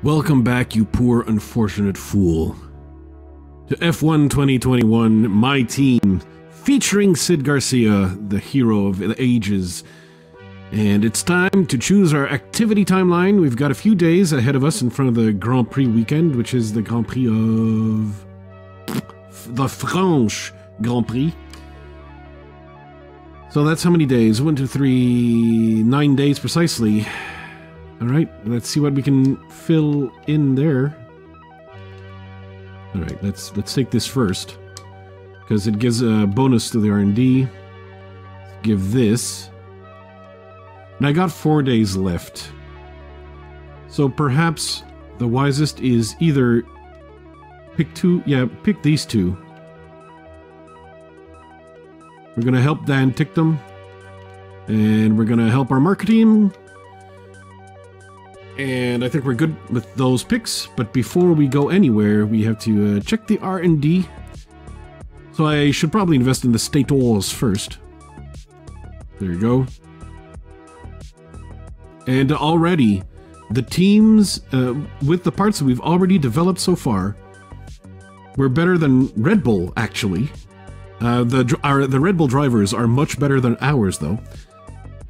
Welcome back, you poor unfortunate fool, to F1 2021, my team, featuring Sid Garcia, the hero of the ages. And it's time to choose our activity timeline. We've got a few days ahead of us in front of the Grand Prix weekend, which is the Grand Prix of... the French Grand Prix. So that's how many days? 1, 2, 3, 9 days precisely. Alright, let's see what we can fill in there. Alright, let's take this first, because it gives a bonus to the R&D. Give this. And I got 4 days left. So perhaps the wisest is either pick pick these two. We're gonna help Dan Tictum, and we're gonna help our marketing. And I think we're good with those picks, but before we go anywhere, we have to check the R&D. So I should probably invest in the Stators first. There you go. And already, the teams, with the parts that we've already developed so far, we're better than Red Bull, actually. The Red Bull drivers are much better than ours, though.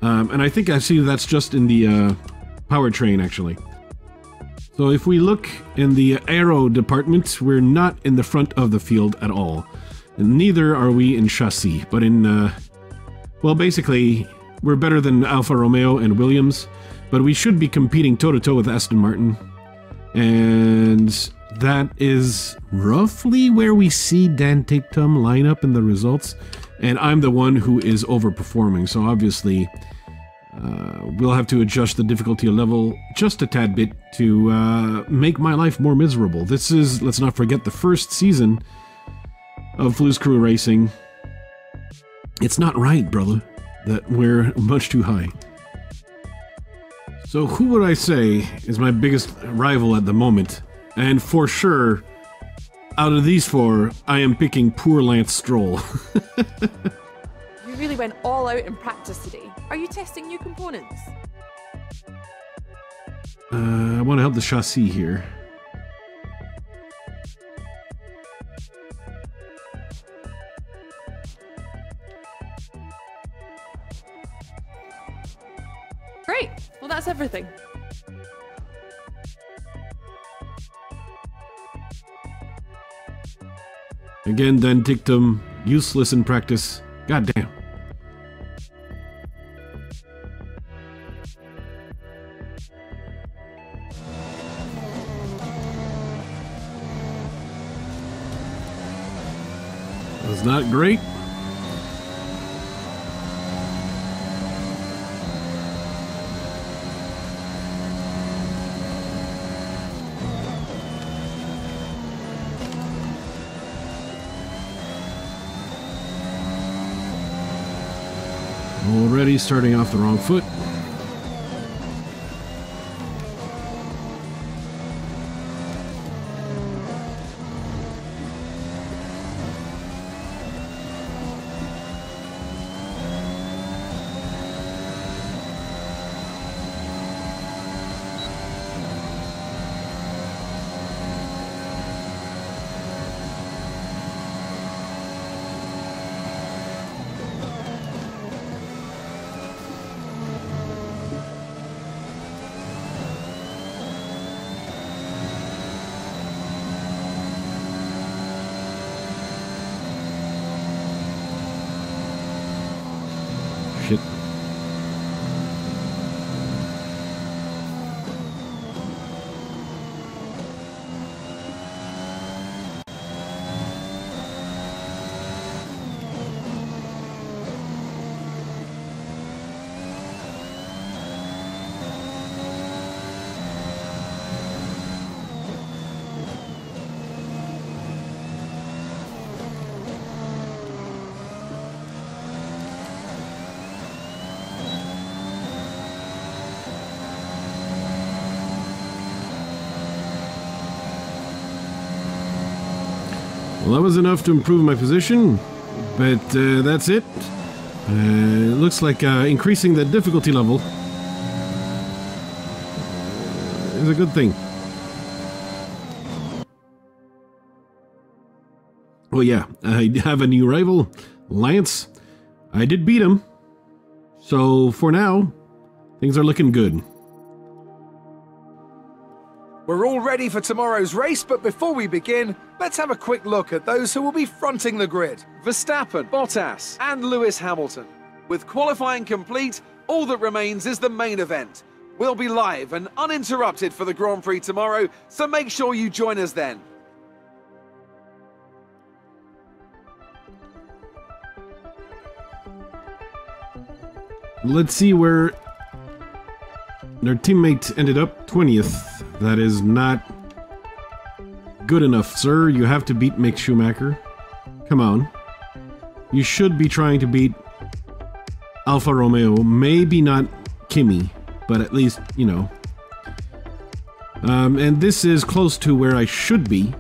And I think I see that's just in the... powertrain, actually. So if we look in the aero department, we're not in the front of the field at all. And neither are we in chassis, but in, well, basically, we're better than Alfa Romeo and Williams, but we should be competing toe-to-toe with Aston Martin. And that is roughly where we see Dan Tictum line up in the results. And I'm the one who is overperforming, so obviously... we'll have to adjust the difficulty level just a tad bit to make my life more miserable. This is, let's not forget, the first season of Flouze Crew Racing. It's not right, brother, that we're much too high. So who would I say is my biggest rival at the moment? And for sure, out of these four, I am picking poor Lance Stroll. You really went all out in practice today. Are you testing new components? I want to help the chassis here. Great. Well, that's everything. Again, Dan Tictum, useless in practice. God damn. That's not great. Already starting off the wrong foot. Shit. Well, that was enough to improve my position, but that's it. It looks like increasing the difficulty level is a good thing. Oh yeah, I have a new rival, Lance. I did beat him. So for now, things are looking good. We're all ready for tomorrow's race, but before we begin, let's have a quick look at those who will be fronting the grid. Verstappen, Bottas, and Lewis Hamilton. With qualifying complete, all that remains is the main event. We'll be live and uninterrupted for the Grand Prix tomorrow, so make sure you join us then. Let's see where their teammate ended up. 20th. That is not good enough, sir. You have to beat Mick Schumacher. Come on. You should be trying to beat Alfa Romeo. Maybe not Kimi, but at least, you know. And this is close to where I should be,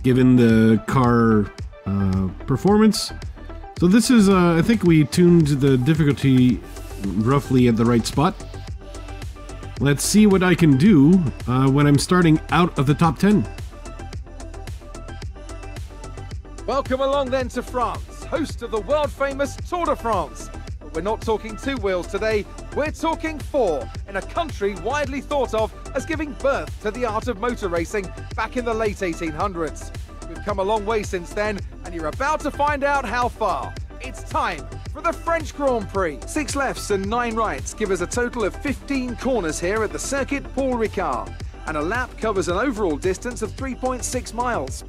given the car performance. So this is, I think we tuned the difficulty roughly at the right spot. Let's see what I can do when I'm starting out of the top 10. Welcome along then to France, host of the world-famous Tour de France. But we're not talking 2 wheels today, we're talking 4, in a country widely thought of as giving birth to the art of motor racing back in the late 1800s. We've come a long way since then, and you're about to find out how far. It's time for the French Grand Prix. 6 lefts and 9 rights give us a total of 15 corners here at the circuit Paul Ricard, and a lap covers an overall distance of 3.6 miles.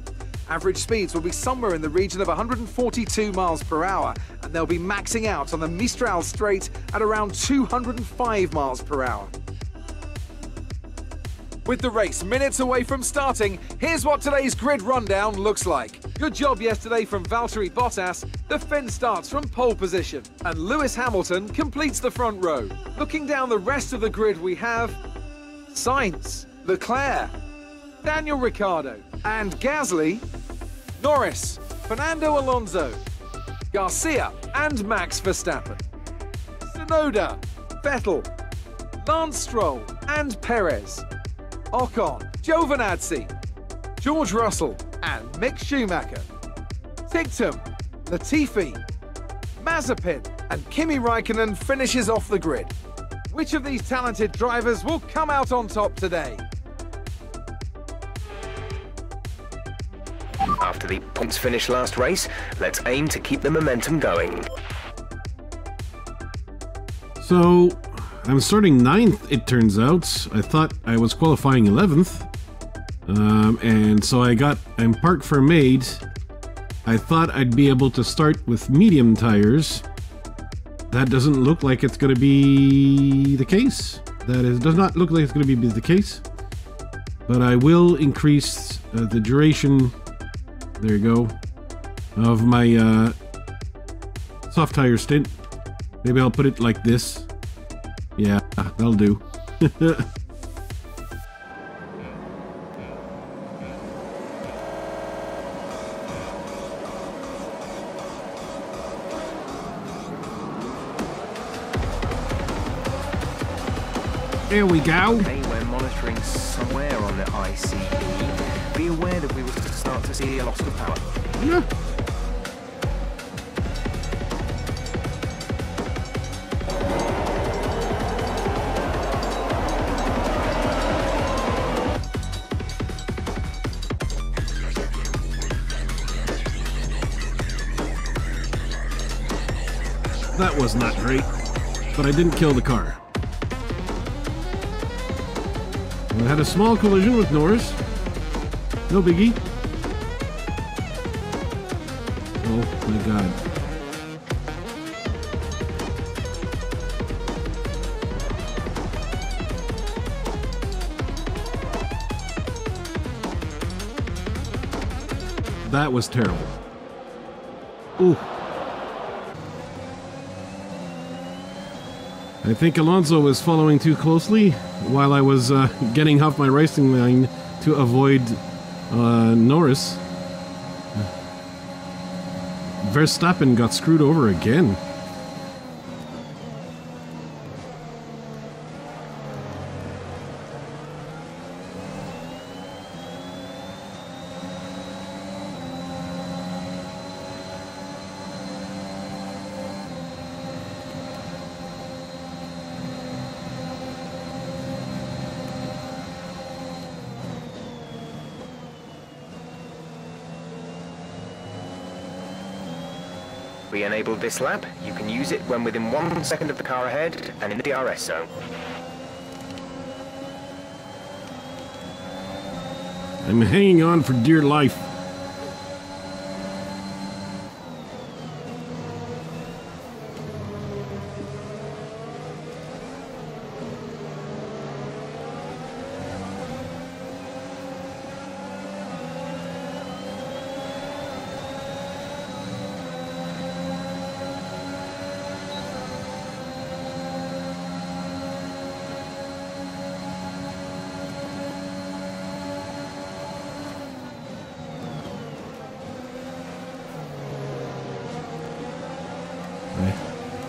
Average speeds will be somewhere in the region of 142 miles per hour, and they'll be maxing out on the Mistral Straight at around 205 miles per hour. With the race minutes away from starting, here's what today's grid rundown looks like. Good job yesterday from Valtteri Bottas. The Finn starts from pole position, and Lewis Hamilton completes the front row. Looking down the rest of the grid, we have Sainz, Leclerc, Daniel Ricciardo, and Gasly, Norris, Fernando Alonso, Garcia, and Max Verstappen, Tsunoda, Vettel, Lance Stroll, and Perez, Ocon, Giovinazzi, George Russell, and Mick Schumacher, Ticktum, Latifi, Mazepin, and Kimi Raikkonen finishes off the grid. Which of these talented drivers will come out on top today? After the points finish last race, let's aim to keep the momentum going. So, I'm starting 9th, it turns out. I thought I was qualifying 11th. And so I'm parked for maid. I thought I'd be able to start with medium tires. That doesn't look like it's going to be the case. Does not look like it's going to be the case. But I will increase the duration, there you go, of my soft tire stint. Maybe I'll put it like this. Yeah, that'll do. There we go. Okay, we're monitoring somewhere on the ICE. Be aware that we will start to see a loss of power. Yeah. That was not great, but I didn't kill the car. I had a small collision with Norris. No biggie. Oh my god. That was terrible. Ooh. I think Alonso was following too closely while I was getting off my racing line to avoid Norris. Verstappen got screwed over again. We enabled this lap. You can use it when within 1 second of the car ahead and in the DRS zone. I'm hanging on for dear life.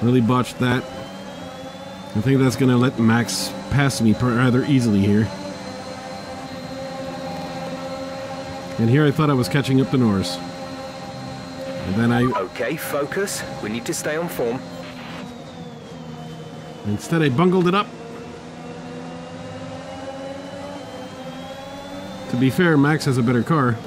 Really botched that. I think that's gonna let Max pass me rather easily here. And here I thought I was catching up to Norris. And then Okay, focus. We need to stay on form. instead I bungled it up. To be fair, Max has a better car.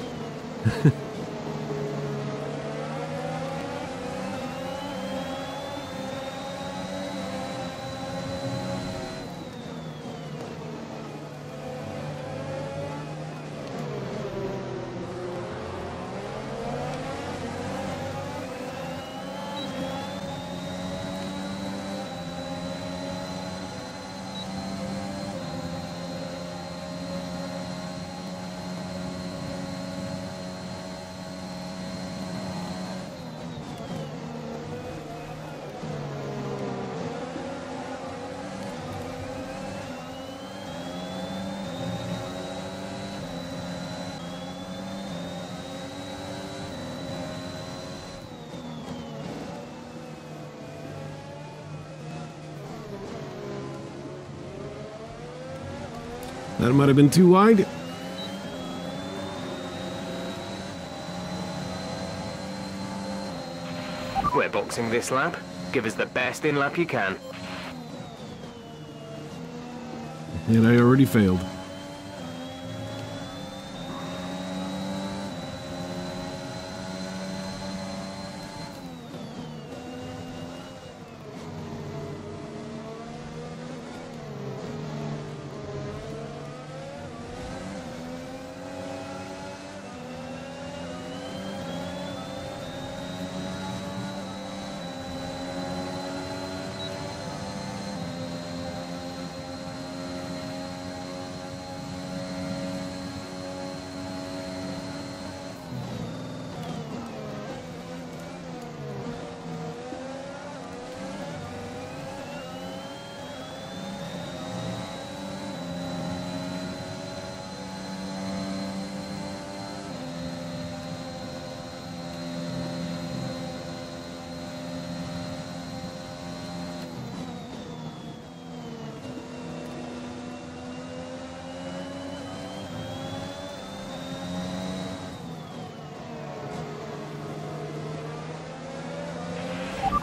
That might have been too wide. We're boxing this lap. Give us the best in lap you can. And I already failed.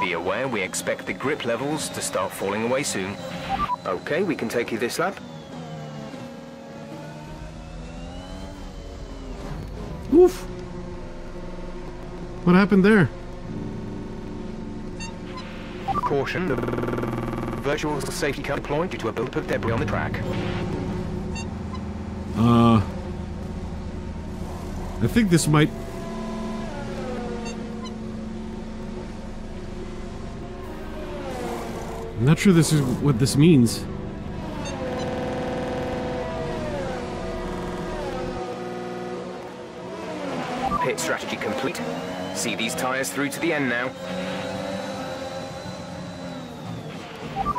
Be aware we expect the grip levels to start falling away soon. Okay, we can take you this lap. Oof. What happened there? Caution, the virtual safety car deployed due to a buildup of debris on the track. I think this might... I'm not sure this is what this means. Pit strategy complete. See these tyres through to the end now.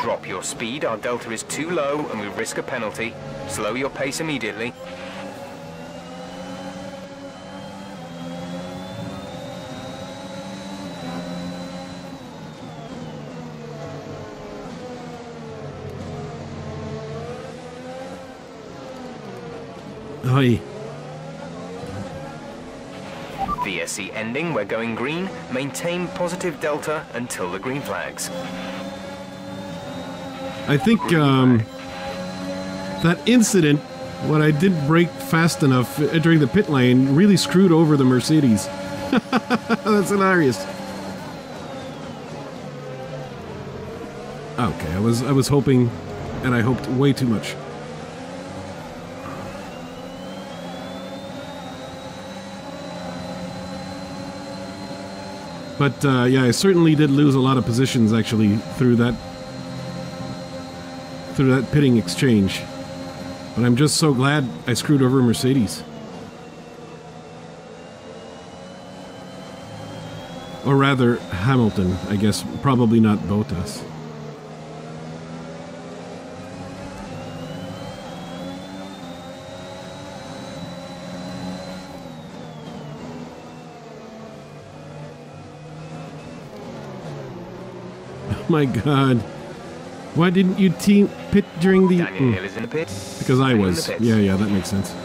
Drop your speed, our delta is too low and we risk a penalty. Slow your pace immediately. Oi. VSC ending, we're going green. Maintain positive delta until the green flags. I think that incident, when I didn't brake fast enough during the pit lane, really screwed over the Mercedes. That's hilarious. Okay, I was hoping, and I hoped way too much. But yeah, I certainly did lose a lot of positions actually through that pitting exchange. But I'm just so glad I screwed over Mercedes. Or rather, Hamilton, I guess. Probably not Bottas. Oh my god. Why didn't you team pit during the... Daniel is in the pit. Because I was. Yeah, that makes sense.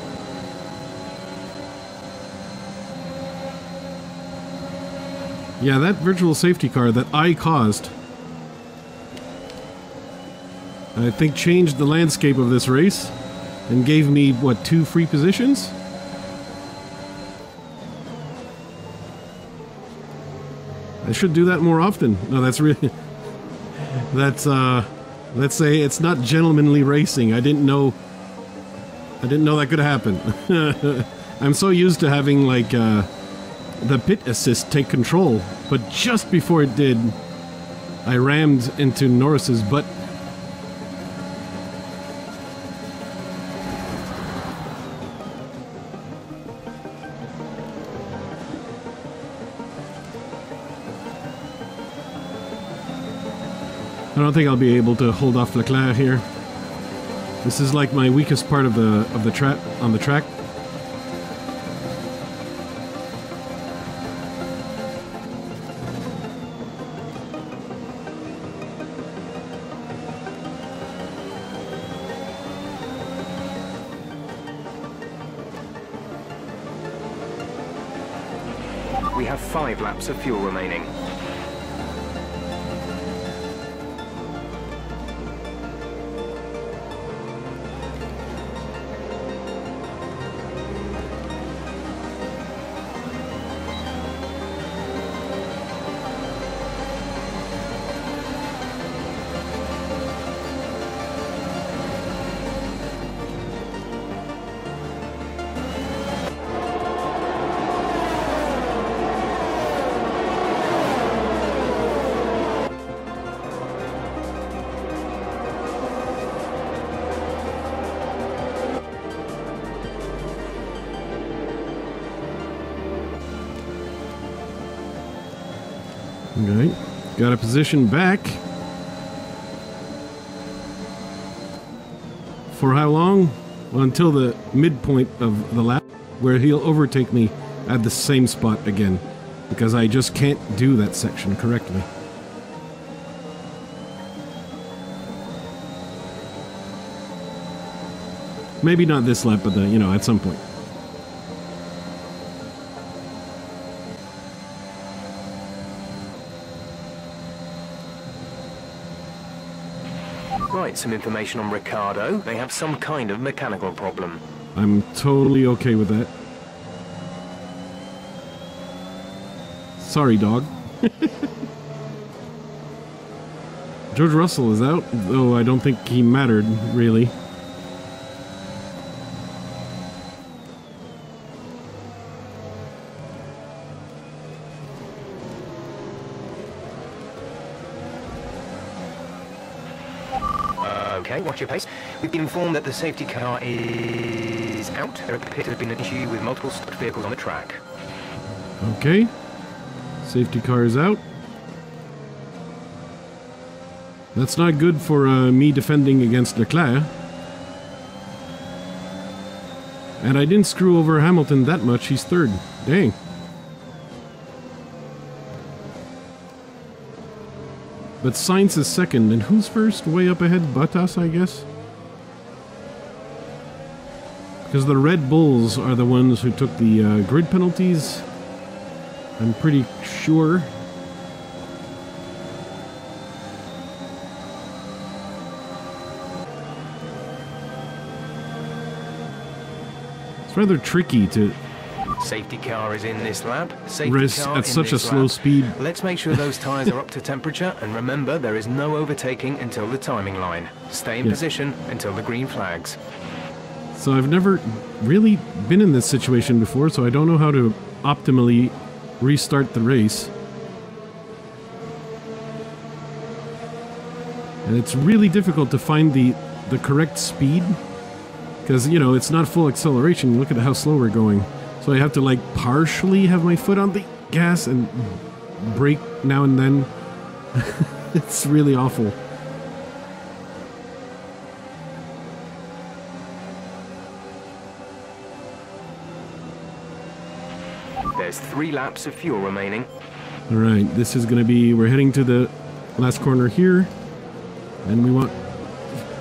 Yeah, that virtual safety car that I caused, I think changed the landscape of this race and gave me, what, 2 free positions? I should do that more often. No, that's really... That's, let's say it's not gentlemanly racing. I didn't know that could happen. I'm so used to having, like, the pit assist take control, but just before it did, I rammed into Norris's butt. I don't think I'll be able to hold off Leclerc here. This is like my weakest part of the track on the track. We have 5 laps of fuel remaining. Okay, got a position back. For how long? Well, until the midpoint of the lap, where he'll overtake me at the same spot again, because I just can't do that section correctly. Maybe not this lap, but you know, at some point. Right, some information on Ricardo. They have some kind of mechanical problem. I'm totally okay with that. Sorry, dog. George Russell is out, though I don't think he mattered, really. Okay, watch your pace. We've been informed that the safety car is out. There appears to have been an issue with multiple stopped vehicles on the track. Okay. Safety car is out. That's not good for me defending against Leclerc. And I didn't screw over Hamilton that much. He's third. Dang. But Sainz is second, and who's first? Way up ahead, Bottas, I guess? Because the Red Bulls are the ones who took the grid penalties. I'm pretty sure. It's rather tricky to Safety car is in this lap. Safety Race car at in such a this slow lap. speed. Let's make sure those tyres are up to temperature, and remember, there is no overtaking until the timing line. Stay in position until the green flags. So I've never really been in this situation before, so I don't know how to optimally restart the race. And it's really difficult to find the correct speed, because, you know, it's not full acceleration. Look at how slow we're going. So I have to, like, partially have my foot on the gas and brake now and then. It's really awful. There's 3 laps of fuel remaining. Alright, this is gonna be... We're heading to the last corner here. And we want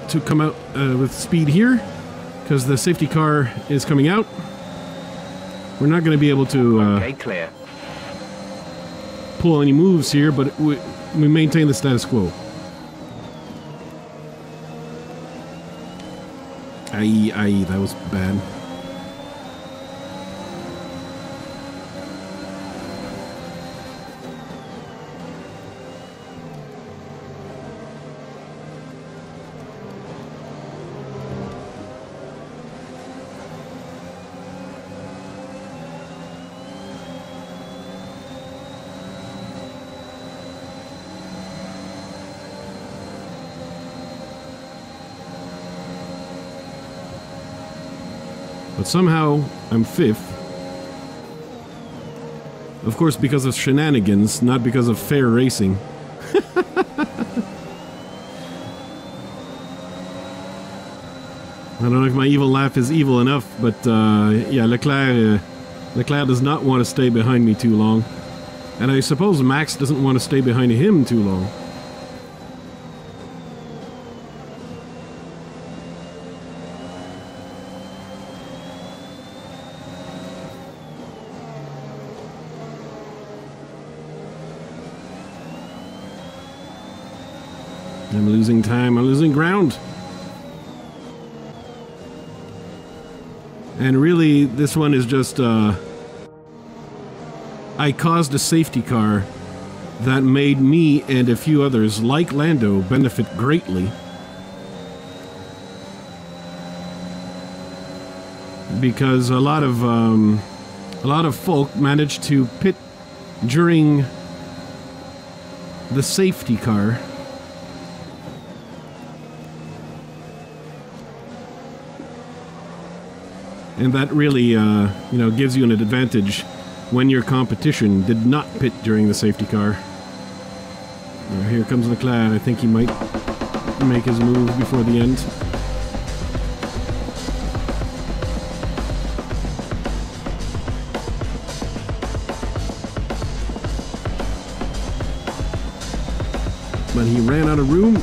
to come out with speed here, because the safety car is coming out. We're not going to be able to Okay, clear. pull any moves here, but we maintain the status quo. Aye, that was bad. But somehow, I'm 5th. Of course, because of shenanigans, not because of fair racing. I don't know if my evil laugh is evil enough, but yeah, Leclerc does not want to stay behind me too long. And I suppose Max doesn't want to stay behind him too long. I'm losing time, I'm losing ground. And really, this one is just, I caused a safety car that made me and a few others, like Lando, benefit greatly. Because a lot of folk managed to pit during the safety car. And that really, you know, gives you an advantage when your competition did not pit during the safety car. Here comes Leclerc. I think he might make his move before the end. But he ran out of room.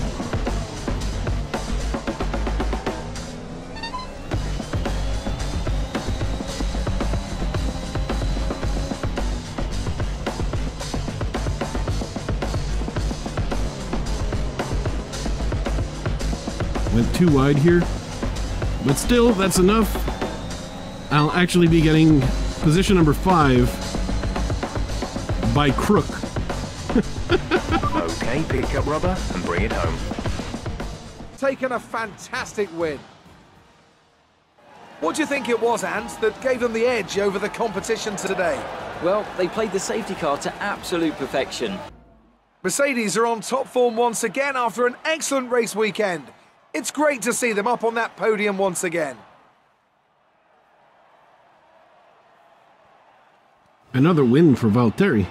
Went too wide here, but still, that's enough. I'll actually be getting position number 5 by crook. Okay, pick up rubber and bring it home. Taken a fantastic win. What do you think it was, Ant, that gave them the edge over the competition today? Well, they played the safety car to absolute perfection. Mercedes are on top form once again after an excellent race weekend. It's great to see them up on that podium once again. Another win for Valtteri.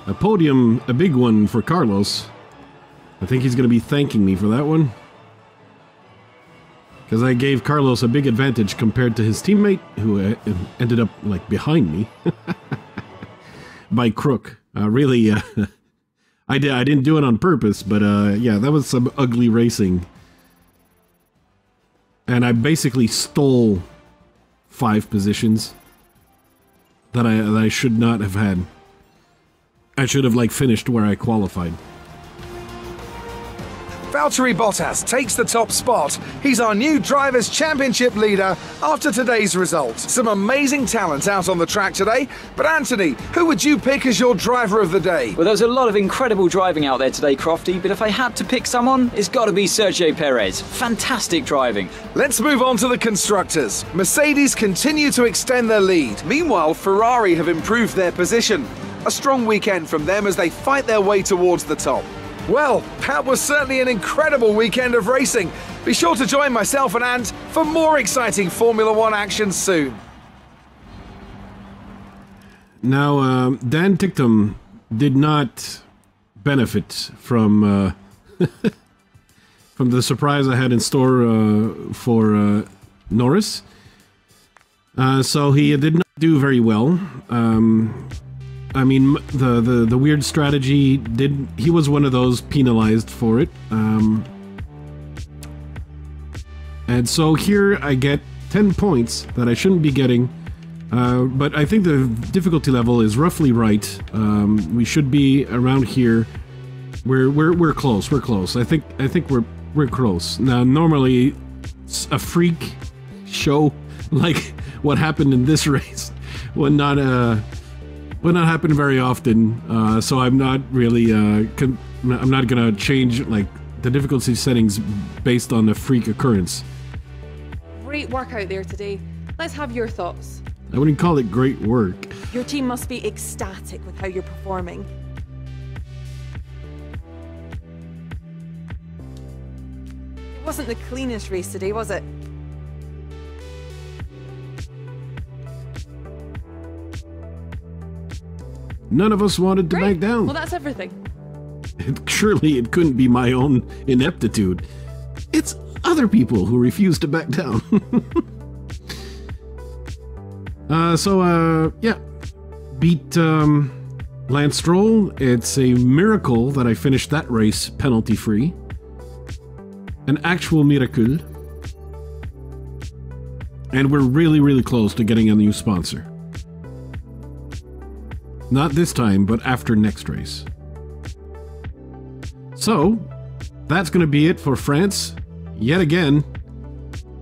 A podium, a big one for Carlos. I think he's going to be thanking me for that one. Because I gave Carlos a big advantage compared to his teammate, who ended up, like, behind me. By crook. Really, I didn't do it on purpose, but yeah, that was some ugly racing. And I basically stole 5 positions that I should not have had. I should have, like, finished where I qualified. Valtteri Bottas takes the top spot. He's our new Drivers' Championship leader after today's result. Some amazing talent out on the track today, but Anthony, who would you pick as your driver of the day? Well, there's a lot of incredible driving out there today, Crofty, but if I had to pick someone, it's got to be Sergio Perez. Fantastic driving. Let's move on to the constructors. Mercedes continue to extend their lead. Meanwhile, Ferrari have improved their position. A strong weekend from them as they fight their way towards the top. Well, that was certainly an incredible weekend of racing. Be sure to join myself and Ant for more exciting Formula One action soon. Now, Dan Ticktum did not benefit from from the surprise I had in store for Norris. So he did not do very well. I mean, the weird strategy he was one of those penalized for it. And so here I get 10 points that I shouldn't be getting. But I think the difficulty level is roughly right. We should be around here. We're close. We're close. I think we're close. Now, normally a freak show like what happened in this race would not happen very often. So I'm not really I'm not gonna change like the difficulty settings based on a freak occurrence. Great work out there today. Let's have your thoughts. I wouldn't call it great work. Your team must be ecstatic with how you're performing. It wasn't the cleanest race today, was it? None of us wanted to back down. Well, that's everything. Surely it couldn't be my own ineptitude. It's other people who refuse to back down. Yeah. Beat Lance Stroll. It's a miracle that I finished that race penalty-free. An actual miracle. And we're really, really close to getting a new sponsor. Not this time, but after next race. So, that's going to be it for France. Yet again,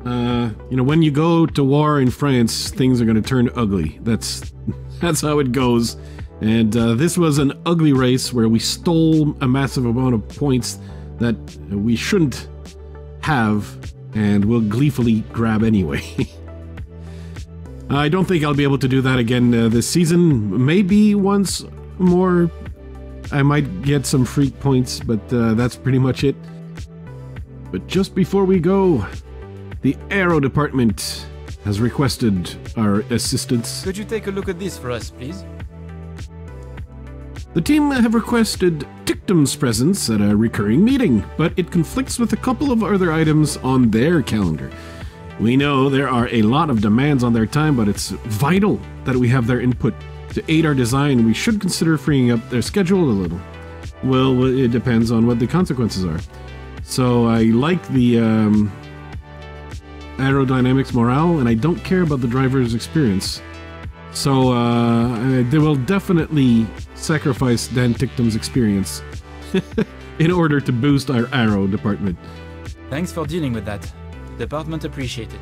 when you go to war in France, things are going to turn ugly. That's how it goes. And this was an ugly race where we stole a massive amount of points that we shouldn't have and will gleefully grab anyway. I don't think I'll be able to do that again this season. Maybe once more I might get some freak points, but that's pretty much it. But just before we go, the aero department has requested our assistance. Could you take a look at this for us, please? The team have requested Ticktum's presence at a recurring meeting, but it conflicts with a couple of other items on their calendar. We know there are a lot of demands on their time, but it's vital that we have their input. To aid our design, we should consider freeing up their schedule a little. Well, it depends on what the consequences are. So I like the aerodynamics morale, and I don't care about the driver's experience. So they will definitely sacrifice Dan Ticktum's experience in order to boost our aero department. Thanks for dealing with that. Department appreciated.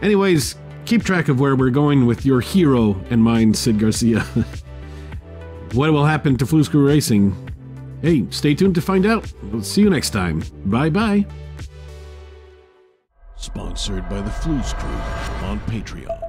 Anyways, keep track of where we're going with your hero in mind, Sid Garcia. What will happen to Flouze Crew Racing? Hey, stay tuned to find out. We'll see you next time. Bye-bye. Sponsored by the Flouze Crew on Patreon.